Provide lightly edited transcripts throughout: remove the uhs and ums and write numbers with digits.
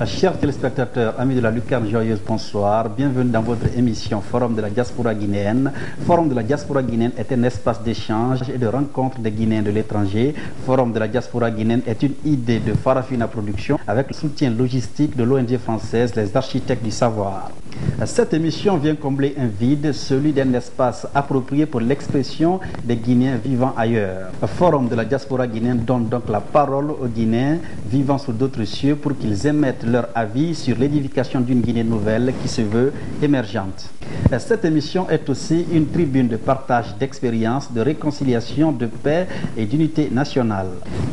Chers téléspectateurs, amis de la Lucarne Joyeuse, bonsoir. Bienvenue dans votre émission Forum de la diaspora guinéenne. Forum de la diaspora guinéenne est un espace d'échange et de rencontre des Guinéens de l'étranger. Forum de la diaspora guinéenne est une idée de Farafina Production avec le soutien logistique de l'ONG française Les Architectes du Savoir. Cette émission vient combler un vide, celui d'un espace approprié pour l'expression des Guinéens vivant ailleurs. Le Forum de la diaspora guinéenne donne donc la parole aux Guinéens vivant sous d'autres cieux pour qu'ils émettent leur avis sur l'édification d'une Guinée nouvelle qui se veut émergente. Cette émission est aussi une tribune de partage d'expériences, de réconciliation, de paix et d'unité nationale.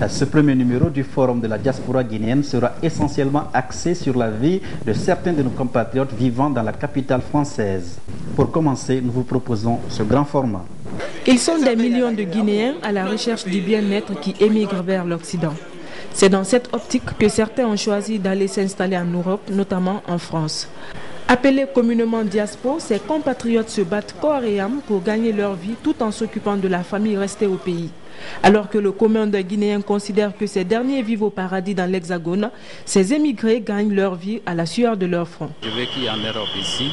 Ce premier numéro du Forum de la diaspora guinéenne sera essentiellement axé sur la vie de certains de nos compatriotes vivant dans la capitale française. Pour commencer, nous vous proposons ce grand format. Ils sont des millions de Guinéens à la recherche du bien-être qui émigrent vers l'Occident. C'est dans cette optique que certains ont choisi d'aller s'installer en Europe, notamment en France. Appelés communément diaspos, ces compatriotes se battent corps et âme pour gagner leur vie tout en s'occupant de la famille restée au pays. Alors que le commun des Guinéens considère que ces derniers vivent au paradis dans l'Hexagone, ces émigrés gagnent leur vie à la sueur de leur front. J'ai vécu en Europe ici,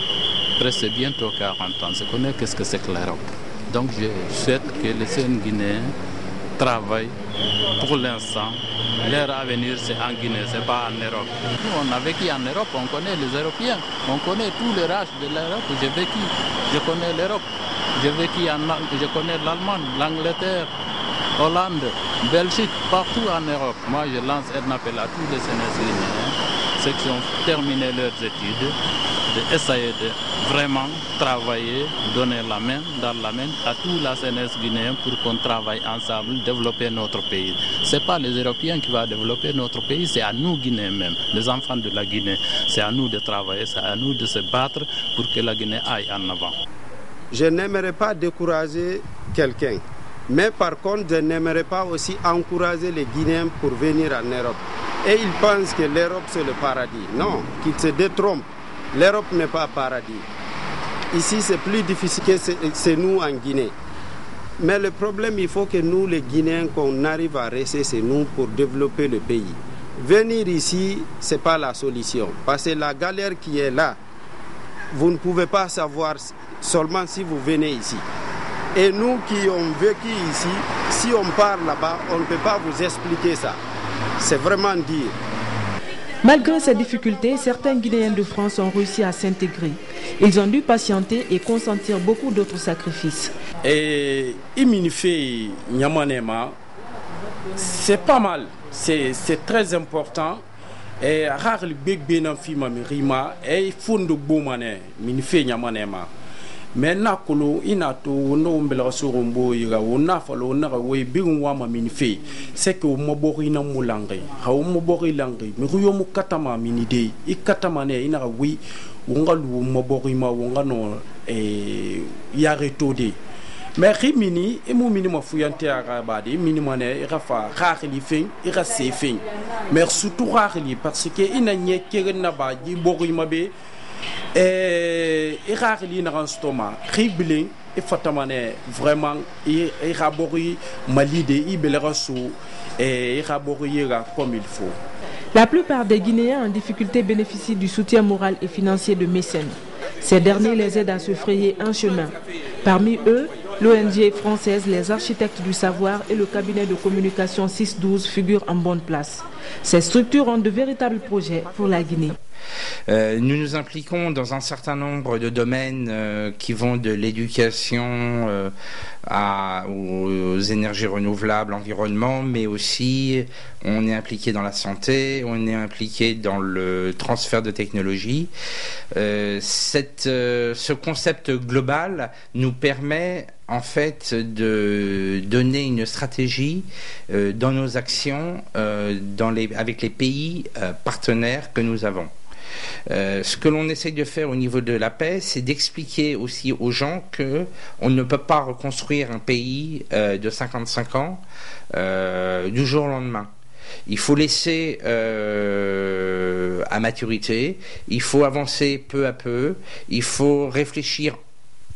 presque bientôt 40 ans. Je connais qu'est-ce que c'est que l'Europe. Donc je souhaite que les jeunes Guinéens travaillent pour l'instant. Leur avenir c'est en Guinée, c'est pas en Europe. Nous on a vécu en Europe, on connaît les Européens, on connaît tout le rage de l'Europe. Je connais l'Europe, je connais l'Allemagne, l'Angleterre, Hollande, Belgique, partout en Europe. Moi je lance un appel à tous les jeunes Guinéens, ceux qui ont terminé leurs études, d'essayer de vraiment travailler, donner la main dans la main à toute la jeunesse guinéenne pour qu'on travaille ensemble, développer notre pays. Ce n'est pas les Européens qui vont développer notre pays, c'est à nous Guinéens même, les enfants de la Guinée. C'est à nous de travailler, c'est à nous de se battre pour que la Guinée aille en avant. Je n'aimerais pas décourager quelqu'un, mais par contre, je n'aimerais pas aussi encourager les Guinéens pour venir en Europe. Et ils pensent que l'Europe c'est le paradis. Non, qu'ils se détrompent. L'Europe n'est pas paradis. Ici, c'est plus difficile que c'est nous en Guinée. Mais le problème, il faut que nous, les Guinéens, qu'on arrive à rester, c'est nous pour développer le pays. Venir ici, ce n'est pas la solution. Parce que la galère qui est là, vous ne pouvez pas savoir seulement si vous venez ici. Et nous qui avons vécu ici, si on part là-bas, on ne peut pas vous expliquer ça. C'est vraiment dire. Malgré ces difficultés, certains Guinéens de France ont réussi à s'intégrer. Ils ont dû patienter et consentir beaucoup d'autres sacrifices. Et Iminifé Nyamanema, c'est pas mal, c'est très important. Et rare le big benafima rima et fondo bomane Minifé Nyamanema. Maintenant que inato no mbela sorombo ira wona falo na we bingwa ma minfe c'est que mo bori na mulangai ha mo bori langai mi ruyo mu katama minide ikatama ne ina wi wonga lu mo bori ma wonga no ya retode mais rimini e mo minima fuyante ara badi minima ne rafa khali fin ira se fin mais surtout khali parce que ina nyekere na ba ji bori ma be iraqli na stoma khibling et fatamane vraiment irabori malide ibelerasu et irabori comme il faut. La plupart des Guinéens en difficulté bénéficient du soutien moral et financier de mécènes. Ces derniers les aident à se frayer un chemin. Parmi eux, l'ONG française Les Architectes du Savoir et le cabinet de communication 612 figurent en bonne place. Ces structures ont de véritables projets pour la Guinée. Nous nous impliquons dans un certain nombre de domaines qui vont de l'éducation aux énergies renouvelables, l'environnement, mais aussi on est impliqué dans la santé, on est impliqué dans le transfert de technologie. Ce concept global nous permet en fait de donner une stratégie dans nos actions avec les pays partenaires que nous avons. Ce que l'on essaye de faire au niveau de la paix, c'est d'expliquer aussi aux gens que on ne peut pas reconstruire un pays de 55 ans du jour au lendemain. Il faut laisser à maturité, il faut avancer peu à peu, il faut réfléchir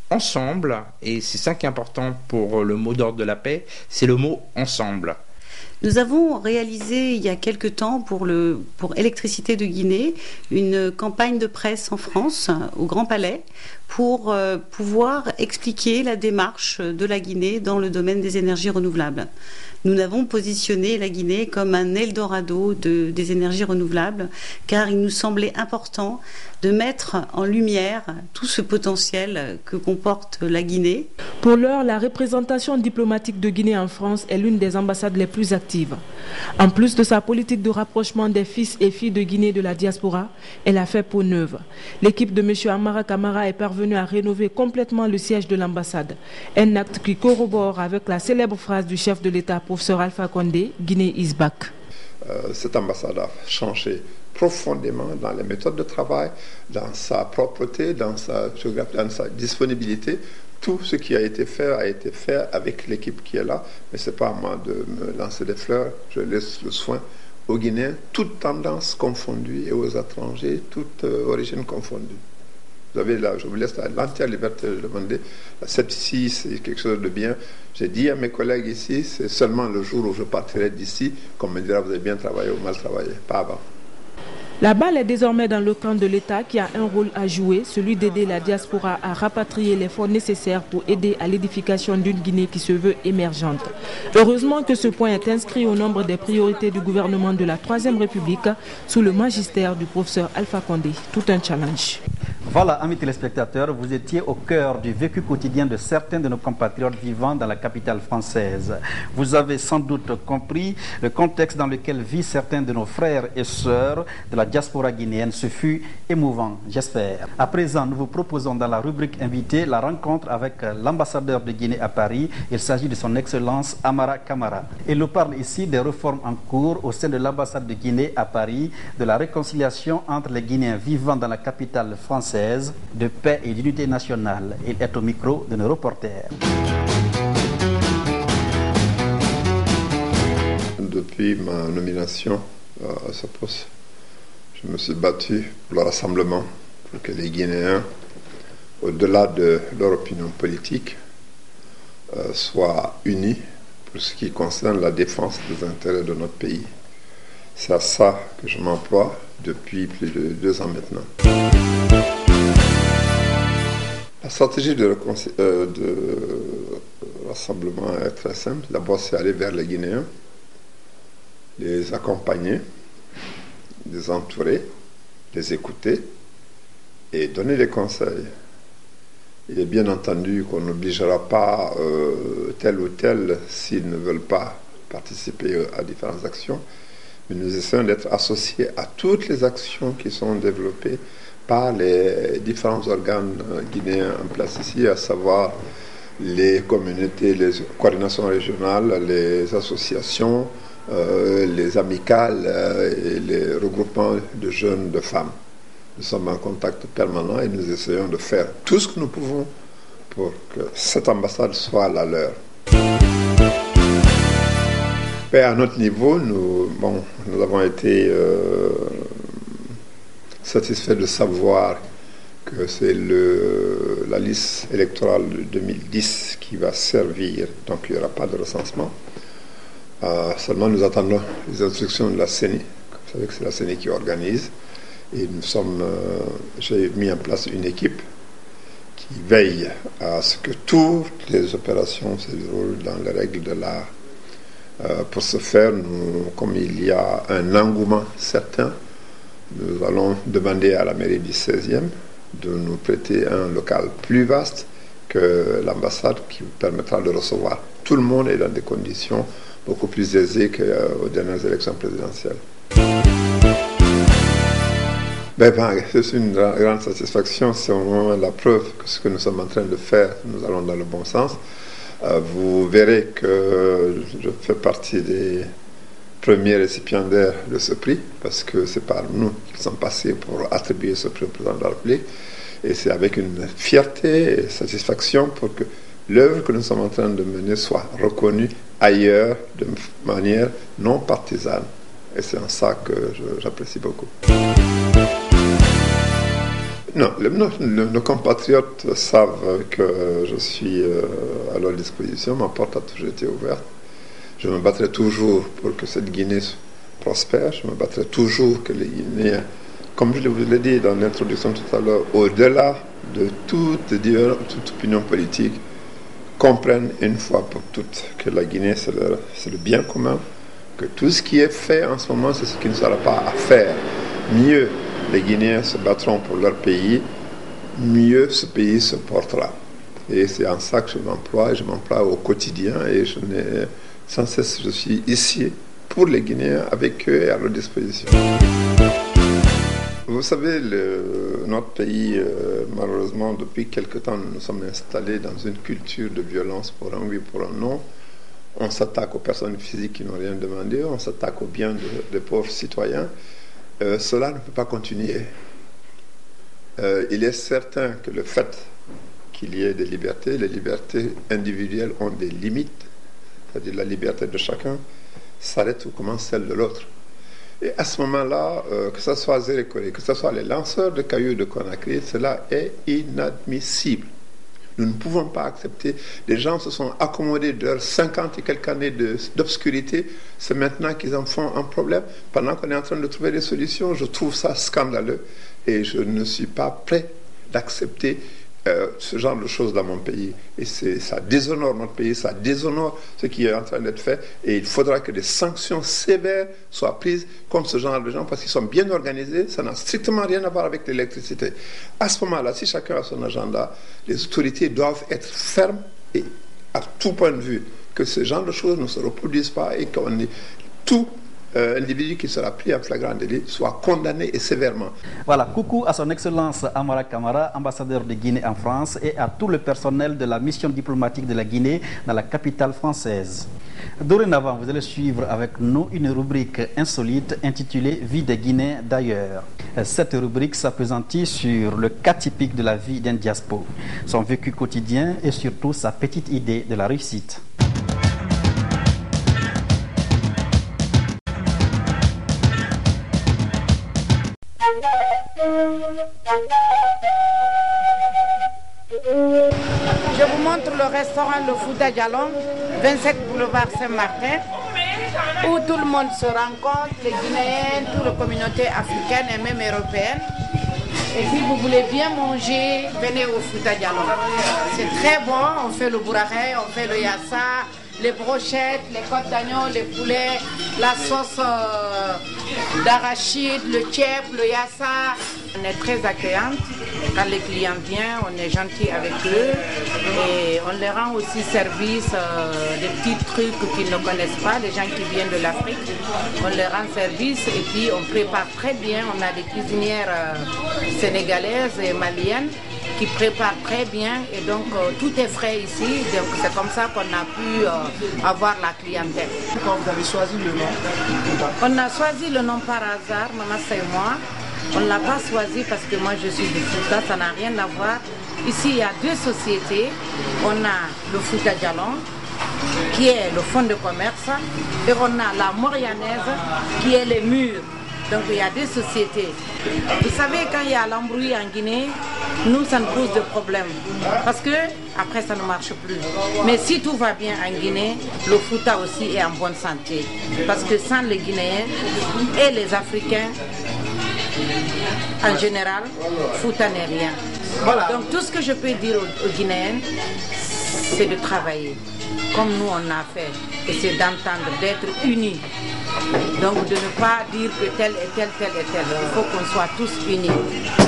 ensemble, et c'est ça qui est important pour le mot d'ordre de la paix, c'est le mot ensemble. Nous avons réalisé il y a quelque temps pour Électricité de Guinée une campagne de presse en France, au Grand Palais, pour pouvoir expliquer la démarche de la Guinée dans le domaine des énergies renouvelables. Nous avons positionné la Guinée comme un Eldorado des énergies renouvelables, car il nous semblait important de mettre en lumière tout ce potentiel que comporte la Guinée. Pour l'heure, la représentation diplomatique de Guinée en France est l'une des ambassades les plus actives. En plus de sa politique de rapprochement des fils et filles de Guinée de la diaspora, elle a fait peau neuve. L'équipe de M. Amara Camara est parvenue à rénover complètement le siège de l'ambassade. Un acte qui corrobore avec la célèbre phrase du chef de l'État, professeur Alpha Condé, Guinée is back. Cette ambassade a changé profondément dans les méthodes de travail, dans sa propreté, dans sa disponibilité. Tout ce qui a été fait avec l'équipe qui est là. Mais ce n'est pas à moi de me lancer des fleurs. Je laisse le soin aux Guinéens, toutes tendances confondues, et aux étrangers, toutes origines confondues. Vous avez là, je vous laisse l'entière liberté de demander. Ici, c'est quelque chose de bien. J'ai dit à mes collègues ici, c'est seulement le jour où je partirai d'ici qu'on me dira vous avez bien travaillé ou mal travaillé, pas avant. La balle est désormais dans le camp de l'État qui a un rôle à jouer, celui d'aider la diaspora à rapatrier les fonds nécessaires pour aider à l'édification d'une Guinée qui se veut émergente. Heureusement que ce point est inscrit au nombre des priorités du gouvernement de la Troisième République sous le magistère du professeur Alpha Condé. Tout un challenge. Voilà, amis téléspectateurs, vous étiez au cœur du vécu quotidien de certains de nos compatriotes vivant dans la capitale française. Vous avez sans doute compris le contexte dans lequel vivent certains de nos frères et sœurs de la diaspora guinéenne. Ce fut émouvant, j'espère. À présent, nous vous proposons dans la rubrique invité la rencontre avec l'ambassadeur de Guinée à Paris. Il s'agit de son Excellence Amara Camara. Il nous parle ici des réformes en cours au sein de l'ambassade de Guinée à Paris, de la réconciliation entre les Guinéens vivant dans la capitale française, de paix et d'unité nationale. Il est au micro de nos reporters. Depuis ma nomination à ce poste, je me suis battu pour le rassemblement, pour que les Guinéens, au-delà de leur opinion politique, soient unis pour ce qui concerne la défense des intérêts de notre pays. C'est à ça que je m'emploie depuis plus de 2 ans maintenant. La stratégie de rassemblement est très simple. D'abord, c'est aller vers les Guinéens, les accompagner, les entourer, les écouter et donner des conseils. Il est bien entendu qu'on n'obligera pas tel ou tel s'ils ne veulent pas participer à différentes actions, mais nous essayons d'être associés à toutes les actions qui sont développées par les différents organes guinéens en place ici, à savoir les communautés, les coordinations régionales, les associations, les amicales et les regroupements de jeunes, de femmes. Nous sommes en contact permanent et nous essayons de faire tout ce que nous pouvons pour que cette ambassade soit la leur. Mais à notre niveau, nous avons été satisfaits de savoir que c'est la liste électorale de 2010 qui va servir, donc il n'y aura pas de recensement. Seulement nous attendons les instructions de la CENI. Vous savez que c'est la CENI qui organise. Et j'ai mis en place une équipe qui veille à ce que toutes les opérations se déroulent dans les règles de l'art. Pour ce faire, comme il y a un engouement certain, nous allons demander à la mairie du 16e de nous prêter un local plus vaste que l'ambassade qui permettra de recevoir tout le monde et dans des conditions beaucoup plus aisées qu'aux dernières élections présidentielles. C'est une grande satisfaction, c'est au moins la preuve que ce que nous sommes en train de faire, nous allons dans le bon sens. Vous verrez que je fais partie des premiers récipiendaires de ce prix, parce que c'est par nous qu'ils sont passés pour attribuer ce prix au président de la République. Et c'est avec une fierté et satisfaction pour que l'œuvre que nous sommes en train de mener soit reconnue ailleurs de manière non partisane. Et c'est en ça que j'apprécie beaucoup. Non, nos compatriotes savent que je suis à leur disposition, ma porte a toujours été ouverte. Je me battrai toujours pour que cette Guinée prospère. Je me battrai toujours que les Guinéens, comme je vous l'ai dit dans l'introduction tout à l'heure, au-delà de toute opinion politique, comprennent une fois pour toutes que la Guinée, c'est le bien commun, que tout ce qui est fait en ce moment, c'est ce qui ne sera pas à faire. Mieux les Guinéens se battront pour leur pays, mieux ce pays se portera. Et c'est en ça que je m'emploie au quotidien, et sans cesse, je suis ici pour les Guinéens, avec eux et à leur disposition. Vous savez, notre pays, malheureusement, depuis quelque temps, nous nous sommes installés dans une culture de violence pour un oui, pour un non. On s'attaque aux personnes physiques qui n'ont rien demandé, on s'attaque aux biens des pauvres citoyens. Cela ne peut pas continuer. Il est certain que le fait qu'il y ait des libertés, les libertés individuelles ont des limites, c'est-à-dire la liberté de chacun s'arrête où commence celle de l'autre. Et à ce moment-là, que ce soit Zérékoré, que ce soit les lanceurs de cailloux de Conakry, cela est inadmissible. Nous ne pouvons pas accepter. Les gens se sont accommodés de leurs 50 et quelques années d'obscurité. C'est maintenant qu'ils en font un problème. Pendant qu'on est en train de trouver des solutions, je trouve ça scandaleux. Et je ne suis pas prêt d'accepter ce genre de choses dans mon pays. Et ça déshonore notre pays, ça déshonore ce qui est en train d'être fait. Et il faudra que des sanctions sévères soient prises contre ce genre de gens, parce qu'ils sont bien organisés. Ça n'a strictement rien à voir avec l'électricité. À ce moment-là, si chacun a son agenda, les autorités doivent être fermes et à tout point de vue, que ce genre de choses ne se reproduisent pas, et qu'on ait tout individu qui sera pris en flagrant délit soit condamné et sévèrement. Voilà, coucou à son Excellence Amara Camara, ambassadeur de Guinée en France, et à tout le personnel de la mission diplomatique de la Guinée dans la capitale française. Dorénavant, vous allez suivre avec nous une rubrique insolite intitulée « Vie des Guinéens d'ailleurs ». Cette rubrique s'appesantit sur le cas typique de la vie d'un diaspora, son vécu quotidien et surtout sa petite idée de la réussite. Je vous montre le restaurant Le Fouta Djalon, 27 boulevard Saint-Martin, où tout le monde se rencontre, les Guinéens, toute la communauté africaine et même européenne. Et si vous voulez bien manger, venez au Fouta Djalon. C'est très bon, on fait le bourrahay, on fait le yassa, les brochettes, les côtes d'agneau, les poulets, la sauce d'arachide, le tchèp, le yassa. On est très accueillante. Quand les clients viennent, on est gentil avec eux et on leur rend aussi service des petits trucs qu'ils ne connaissent pas, les gens qui viennent de l'Afrique. On leur rend service et puis on prépare très bien. On a des cuisinières sénégalaises et maliennes qui préparent très bien et donc tout est frais ici. Donc c'est comme ça qu'on a pu avoir la clientèle. Quand vous avez choisi le nom? On a choisi le nom par hasard, Maman c'est moi. On ne l'a pas choisi parce que moi je suis du Fouta, ça n'a rien à voir. Ici il y a deux sociétés. On a le Fouta Djalon qui est le fonds de commerce et on a la Morianaise qui est les murs. Donc il y a deux sociétés. Vous savez, quand il y a l'embrouille en Guinée, nous ça nous pose de problèmes. Parce que après ça ne marche plus. Mais si tout va bien en Guinée, le Fouta aussi est en bonne santé. Parce que sans les Guinéens et les Africains, en général, Fouta n'est rien. Voilà. Donc tout ce que je peux dire aux Guinéens, c'est de travailler comme nous on a fait. Et c'est d'entendre, d'être unis. Donc de ne pas dire que tel et tel, tel et tel. Il faut qu'on soit tous unis.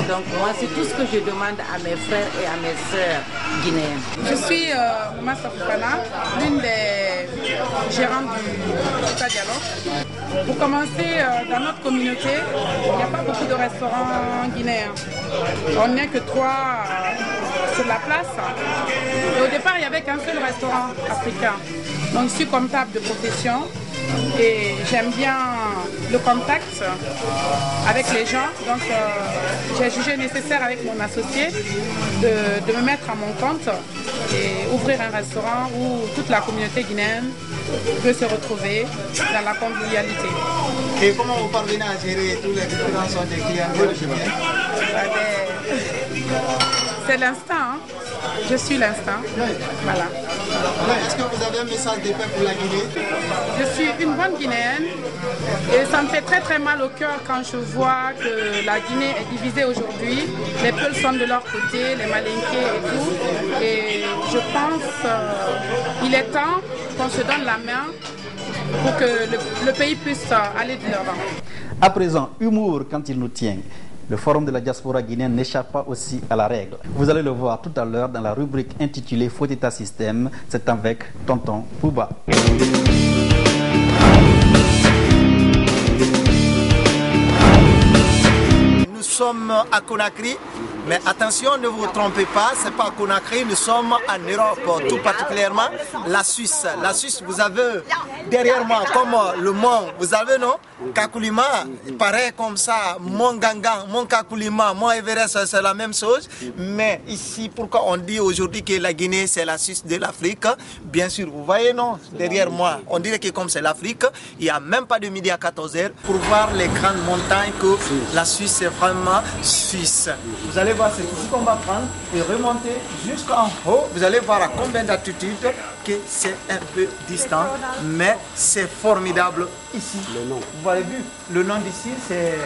Donc moi c'est tout ce que je demande à mes frères et à mes sœurs guinéennes. Je suis Massa Foukana, l'une des gérantes du Fouta Djalon. Pour commencer, dans notre communauté, il n'y a pas beaucoup de restaurants guinéens. On n'est que 3 sur la place. Et au départ, il n'y avait qu'un seul restaurant africain. Donc je suis comptable de profession. Et j'aime bien le contact avec les gens, donc j'ai jugé nécessaire avec mon associé de me mettre à mon compte et ouvrir un restaurant où toute la communauté guinéenne peut se retrouver dans la convivialité. Et comment vous parvenez à gérer tous les différents sortes de clients guinéens? C'est l'instinct, hein? Je suis l'instinct, voilà. Est-ce que vous avez un message de paix pour la Guinée? Je suis une bonne Guinéenne et ça me fait très très mal au cœur quand je vois que la Guinée est divisée aujourd'hui. Les peuples sont de leur côté, les Malinqués et tout. Et je pense qu'il est temps qu'on se donne la main pour que le pays puisse aller de l'avant. À présent, humour quand il nous tient. Le forum de la diaspora guinéenne n'échappe pas aussi à la règle. Vous allez le voir tout à l'heure dans la rubrique intitulée Faux État Système. C'est avec Tonton Pouba. Nous sommes à Conakry, mais attention, ne vous trompez pas, c'est pas à Conakry, nous sommes en Europe, tout particulièrement la Suisse. La Suisse, vous avez derrière moi, comme le mont, vous avez non, Kakulima, pareil comme ça, Mont Gangan, Mont Kakulima, Mont Everest, c'est la même chose. Mais ici, pourquoi on dit aujourd'hui que la Guinée, c'est la Suisse de l'Afrique? Bien sûr, vous voyez, non, derrière moi, on dirait que comme c'est l'Afrique, il n'y a même pas de midi à 14h pour voir les grandes montagnes que la Suisse est vraiment suisse. Vous allez voir, c'est ici qu'on va prendre et remonter jusqu'en haut. Vous allez voir à combien d'altitude que c'est un peu distant, mais c'est formidable ici. Le nom. Vous avez vu, le nom d'ici c'est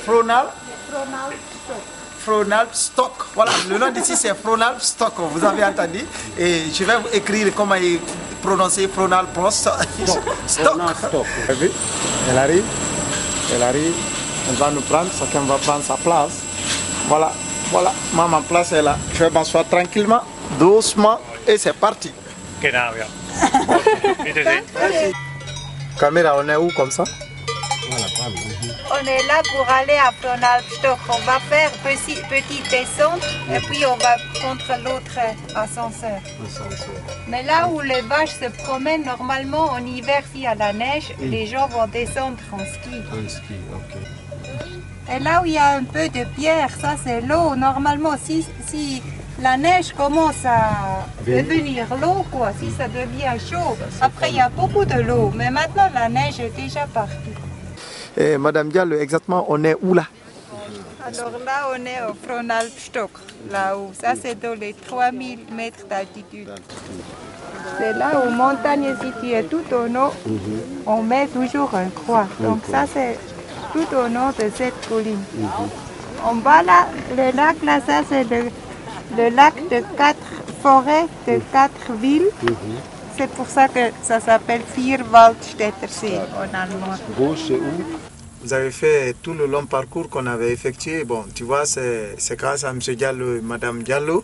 Fronalp Stock. Voilà, le nom d'ici c'est Fronalp Stock. Vous avez entendu. Et je vais vous écrire comment il prononcer Fronalp Stock. Stock. Vous avez vu, elle arrive, elle va nous prendre, chacun va prendre sa place. Voilà, voilà, ma place est là. Je vais m'asseoir tranquillement, doucement, et c'est parti. Caméra, on est où comme ça? On est là pour aller à Fronalpstock. On va faire petite descente et puis on va contre l'autre ascenseur. Mais là où les vaches se promènent, normalement en hiver, s'il y a la neige, les gens vont descendre en ski. Et là où il y a un peu de pierre, ça c'est l'eau. Normalement, si la neige commence à devenir l'eau, quoi, si ça devient chaud, après il y a beaucoup de l'eau. Mais maintenant, la neige est déjà partout. Et Madame Diallo, exactement, on est où là? Alors là, on est au Fronalpstock, là-haut. Ça, c'est dans les 3000 mètres d'altitude. C'est là où montagne est située tout au nord. On met toujours un croix. Donc ça, c'est tout au nord de cette colline. En bas là, le lac là, ça c'est le lac de 4 forêts, de 4 villes. C'est pour ça que ça s'appelle Vierwaldstättersee en allemand. Gauche, c'est où? Vous avez fait tout le long parcours qu'on avait effectué. Bon, tu vois, c'est grâce à M. Diallo et Mme Diallo.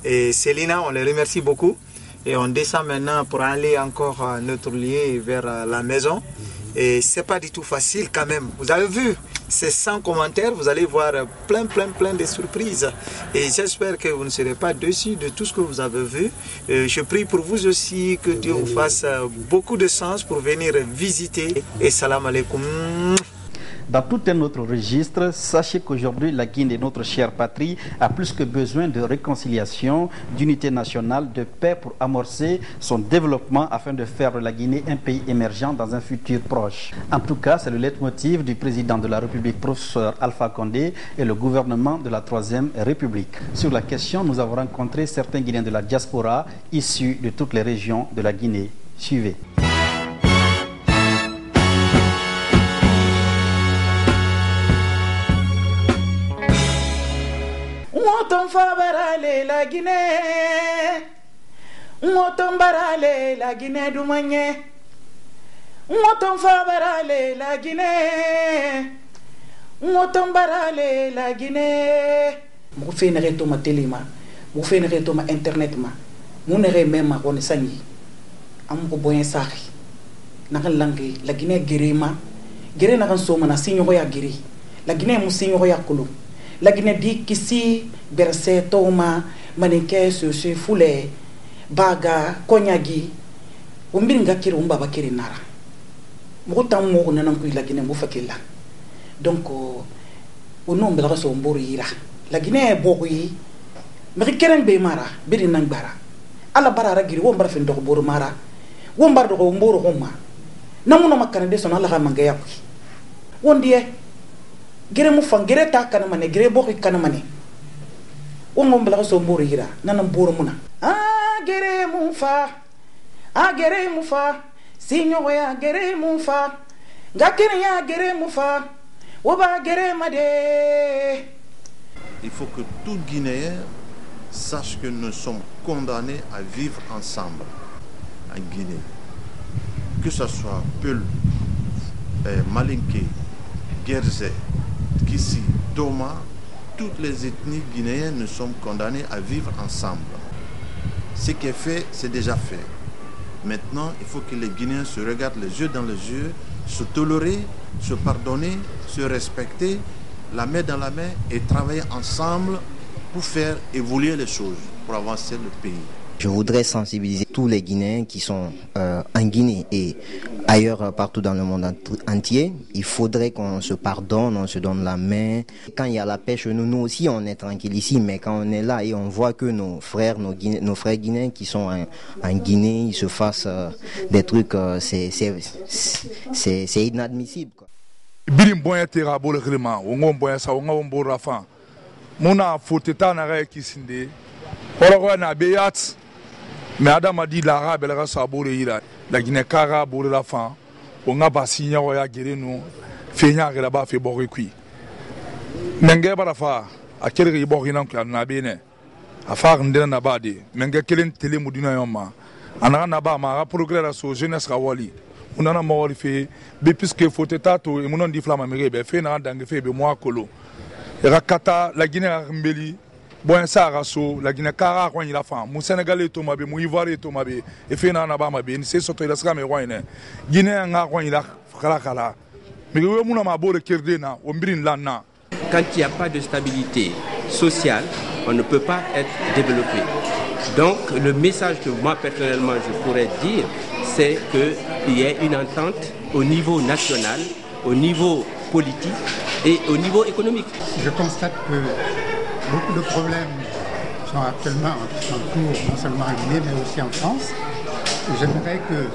Et Célina, on les remercie beaucoup. Et on descend maintenant pour aller encore à notre lieu vers la maison. Et c'est pas du tout facile quand même. Vous avez vu, c'est sans commentaire, vous allez voir plein de surprises. Et j'espère que vous ne serez pas déçus de tout ce que vous avez vu. Je prie pour vous aussi que Dieu vous fasse beaucoup de sens pour venir visiter. Et salam alaikum. Dans tout un autre registre, sachez qu'aujourd'hui, la Guinée, notre chère patrie, a plus que besoin de réconciliation, d'unité nationale, de paix pour amorcer son développement afin de faire de la Guinée un pays émergent dans un futur proche. En tout cas, c'est le leitmotiv du président de la République, professeur Alpha Condé, et le gouvernement de la Troisième République. Sur la question, nous avons rencontré certains Guinéens de la diaspora issus de toutes les régions de la Guinée. Suivez. Moton fabarale la Guinée, moton barale la Guinée du Magné, moton fabarale la Guinée, moton barale la Guinée. Mo fenere to ma télé ma, mo fenere to ma internet ma, mo nere même ma on sangi, am ko boyen saxi, nakan langi la Guinée gerema, gere nakan soma na sinyo ya gere, la Guinée mo sinyo ya kulu. La Guinée dit qu'ici, Berset, Toma, Maniké, Sosé, Foulé, Baga, Konyagi, Umbinga Kiri, Umbaba Kiri Nara. Moutan Mou Nanankou, la Guinée Moufakila. Donc, au nom de la race Mbourira, la Guinée est Bouri, Merikeren Bemara, Birinangbara, Alabara Giri, Wombarfin de Bourmara, Wombar de Womboro Roma, Namuna Canade son Alaramangayaki. One day, gere mu fan gere ta kana mane gere boki kana mane o ngom bla so mboro hira nanam boro muna gere mufa agere mufa sinyo ya gere mufa gakiri ya gere mufa oba gere made. Il faut que tout Guinéen sache que nous sommes condamnés à vivre ensemble en Guinée. Que ce soit Peul, Malinké, Guerzé, Kissi, Doma, toutes les ethnies guinéennes, nous sommes condamnés à vivre ensemble. Ce qui est fait, c'est déjà fait. Maintenant, il faut que les Guinéens se regardent les yeux dans les yeux, se tolérer, se pardonner, se respecter, la main dans la main et travailler ensemble pour faire évoluer les choses, pour avancer le pays. Je voudrais sensibiliser tous les Guinéens qui sont en Guinée et ailleurs partout dans le monde entier. Il faudrait qu'on se pardonne, on se donne la main. Quand il y a la paix chez nous, nous aussi on est tranquille ici, mais quand on est là et on voit que nos frères guinéens qui sont en Guinée, ils se fassent des trucs, c'est inadmissible, quoi. Bilim boya tera bol khilma wongo boya sa wongo bo rafa mona foteta na ga kisinde orogo na beyat mais adama di la rabe la sa bole ira la Guinée kara bol rafa wonga basinya ya gerenu fenya ga ba fe bori kui menge barafa akere yi bori nan ka na bene afar ndena na bade menge kelen tele mudina yoma ana na ba ma progrès so jeunesse ka wali unana mawali fe be puisque faut tato et mon di flama merebe fe na dangue fe be moi kolo rakata la Guinée mbeli bon ça raso la Guinée kara ko la fam mu Sénégalais to mabe mu Ivoire to mabe e fe na ba mabe c'est soto la ska me wine Guinée nga ko la kala mais we mu na ma bore kerdena o mbirin lanna. Quand il n'y a pas de stabilité sociale, on ne peut pas être développé. Donc le message que moi personnellement je pourrais dire, c'est qu'il y ait une entente au niveau national, au niveau politique et au niveau économique. Je constate que beaucoup de problèmes sont actuellement en cours, non seulement en Guinée, mais aussi en France. J'aimerais que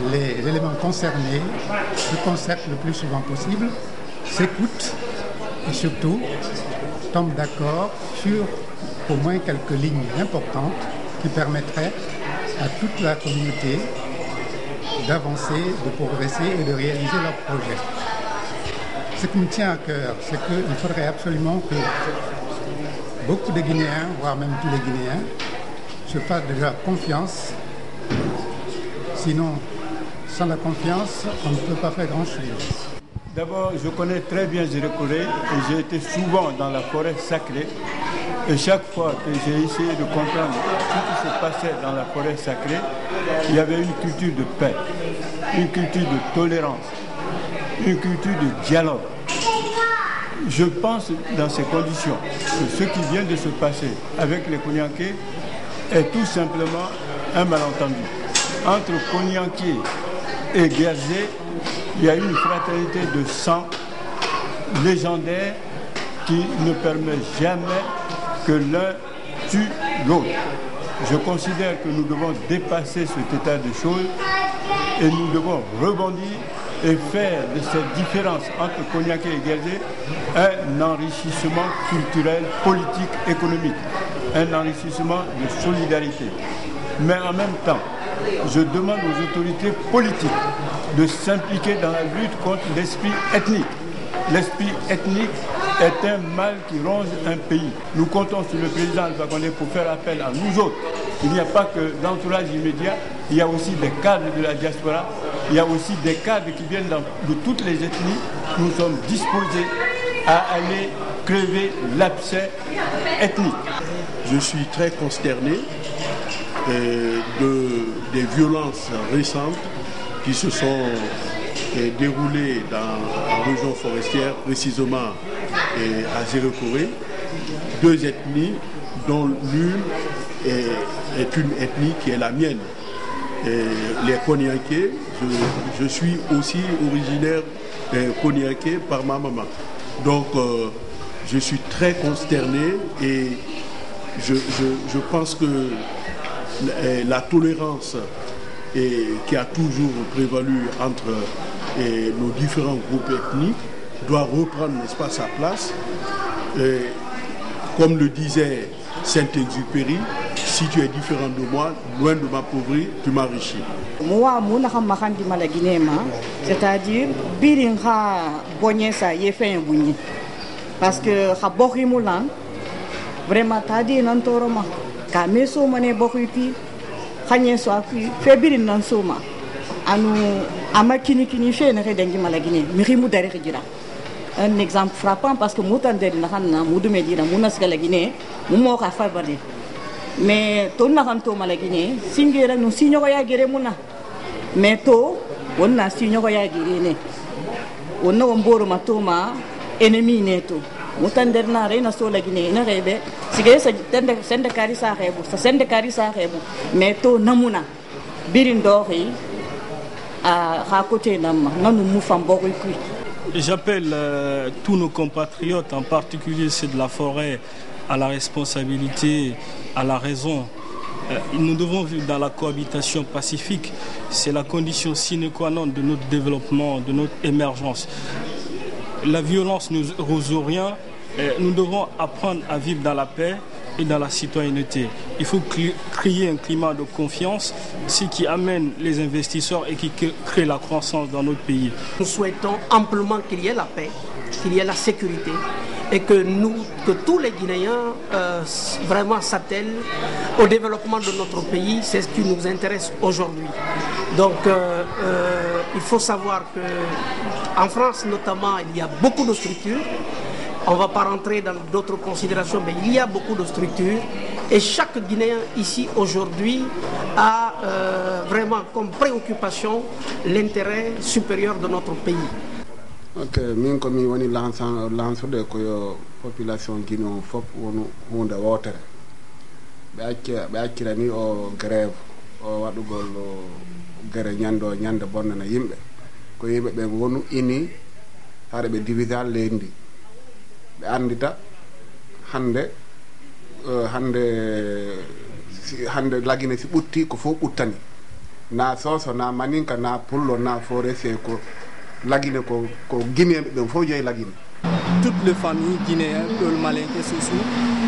les éléments concernés se concertent le plus souvent possible, s'écoutent et surtout tombent d'accord sur au moins quelques lignes importantes qui permettraient à toute la communauté d'avancer, de progresser et de réaliser leurs projets. Ce qui me tient à cœur, c'est qu'il faudrait absolument que beaucoup de Guinéens, voire même tous les Guinéens, se fassent déjà confiance. Sinon, sans la confiance, on ne peut pas faire grand-chose. D'abord, je connais très bien Zérekoré et j'ai été souvent dans la forêt sacrée. Et chaque fois que j'ai essayé de comprendre ce qui se passait dans la forêt sacrée, il y avait une culture de paix, une culture de tolérance, une culture de dialogue. Je pense dans ces conditions que ce qui vient de se passer avec les Konyanké est tout simplement un malentendu. Entre Konyanké et Guerzé, il y a une fraternité de sang légendaire qui ne permet jamais que l'un tue l'autre. Je considère que nous devons dépasser cet état de choses et nous devons rebondir et faire de cette différence entre Konyanké et Guerzé un enrichissement culturel, politique, économique, un enrichissement de solidarité. Mais en même temps, je demande aux autorités politiques de s'impliquer dans la lutte contre l'esprit ethnique. L'esprit ethnique est un mal qui ronge un pays. Nous comptons sur le président Alpha Condé pour faire appel à nous autres. Il n'y a pas que l'entourage immédiat, il y a aussi des cadres de la diaspora, il y a aussi des cadres qui viennent de toutes les ethnies. Nous sommes disposés à aller crever l'abcès ethnique. Je suis très consterné des violences récentes qui se sont déroulées dans la région forestière, précisément à Zérekoré. Deux ethnies dont l'une est une ethnie qui est la mienne. Les Konyanké, je suis aussi originaire Konyanké par ma maman. Donc je suis très consterné et je pense que la tolérance qui a toujours prévalu entre nos différents groupes ethniques doit reprendre, n'est-ce pas, sa place. Comme le disait Saint-Exupéry, si tu es différent de moi, loin de m'appauvrir, tu m'enrichis. Moi, c'est-à-dire, parce que vraiment, un exemple frappant parce que mais to na kanto malagine singera no sinyo ko ya gere muna mais to wonna sinyo ko ya gere ne wonna womboro matoma ennemi ne to mutander na reina so lagine na rebe sige sa tende sende kari sa rebu sa sende kari sa rebu mais to namuna birin doxi à côté nam nanu mu fam bokoy kuy. J'appelle tous nos compatriotes, en particulier ceux de la forêt, à la responsabilité, à la raison. Nous devons vivre dans la cohabitation pacifique. C'est la condition sine qua non de notre développement, de notre émergence. La violence nous résout rien. Nous devons apprendre à vivre dans la paix et dans la citoyenneté. Il faut créer un climat de confiance, ce qui amène les investisseurs et qui crée la croissance dans notre pays. Nous souhaitons amplement qu'il y ait la paix, qu'il y ait la sécurité et que tous les Guinéens vraiment s'attellent au développement de notre pays. C'est ce qui nous intéresse aujourd'hui. Donc il faut savoir qu'en France notamment, il y a beaucoup de structures. On ne va pas rentrer dans d'autres considérations, mais il y a beaucoup de structures et chaque Guinéen ici aujourd'hui a vraiment comme préoccupation l'intérêt supérieur de notre pays. Ok, min ko mi woni lansude ko population guinéen fop wonu hunde wotere ɓe accirani o grève o waɗugol gere ñande bonnana yimɓe ko yimɓe ɓe wonu ini haɗa ɓe divisa leydi ɓe andita hande lagine si ɓutti ko fof ɓuttani na soso na maninka na pullo na forestier ko lagine ko guinéen ɓe fof jeeyi lagine. Toutes les familles guinéennes, le malinké soussou,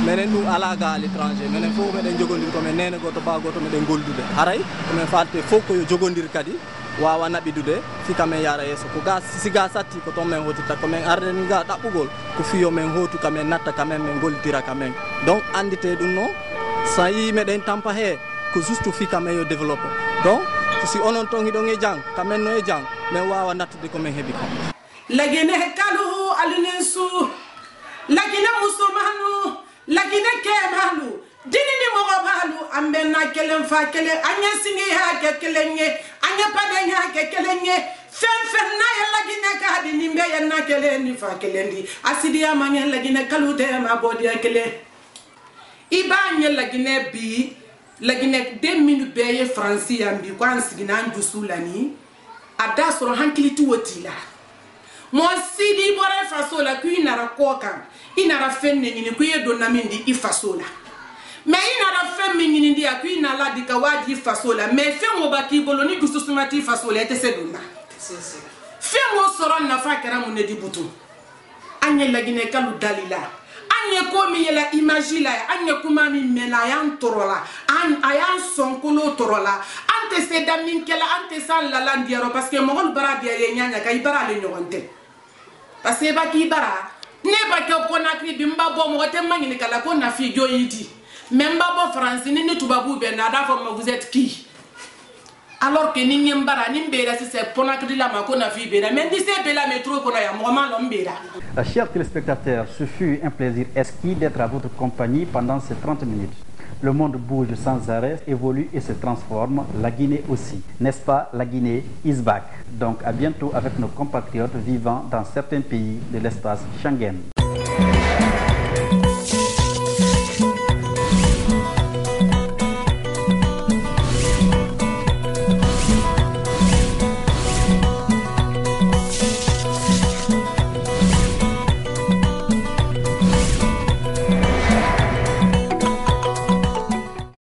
mais nous alaga à l'étranger, mais il faut que nous jogondir comme nene goto ba goto me den goldude. Haray, comme falte faut que jogondir kadi wawa nabidude fi kamen yara yeso ko gas si gasati ko to men hotita ko men arden ga dabugol ko fiyo men hotu kamen natta kamen men goldira kamen. Donc andite dum no sa yi meden tampa he ko juste fi kamen yo développer. Donc si onon tongi do nge jang kamen no e jang men wawa nattude ko men hebi ko. Lagine kalu alinensu lagine musomanu lagine kemalu dinini mogobalu ambenna kelen fa kelen anya singi ha kelenye anya padenya kelenye fen na ya lagine ka di nimbe ya na kelen ni fa kelendi asidi amanya lagine kalu de ma bodi kelen ibanye lagine bi lagine 2 minutes beye franci ambi ko ansigina njusulani ada soro hankiliti wotila. Moi sidi bore fasola ku inara koka inara fenne nyini ku yedo namindi ifasola me inara femme nyini ndia ku inala dika waji fasola me fengo baki boloni ku susumati fasola ete sedona fengo soron na fakara mun di butu anye lagine kalu dalila anye komi yela imagila anye kuma mi mena yan torola an ayan sonkolo torola ante sedamin kala ante san la landiero parce que mo hol bara dia nyanya kay bara le nyonte. Parce que baki bara ne ba ke Conakry bimba bo mo te mangini kala ko na fi jo yidi même ba bo France ni tubabu be na da fo vous êtes qui alors que ni ngembara ni mbera si c'est Conakry la ma ko na fi be na mais d'ici be la métro ko na ya mo ma lo mbera. Chers téléspectateurs, ce fut un plaisir exquis d'être à votre compagnie pendant ces 30 minutes. Le monde bouge sans arrêt, évolue et se transforme. La Guinée aussi. N'est-ce pas? La Guinée is back. Donc à bientôt avec nos compatriotes vivant dans certains pays de l'espace Schengen.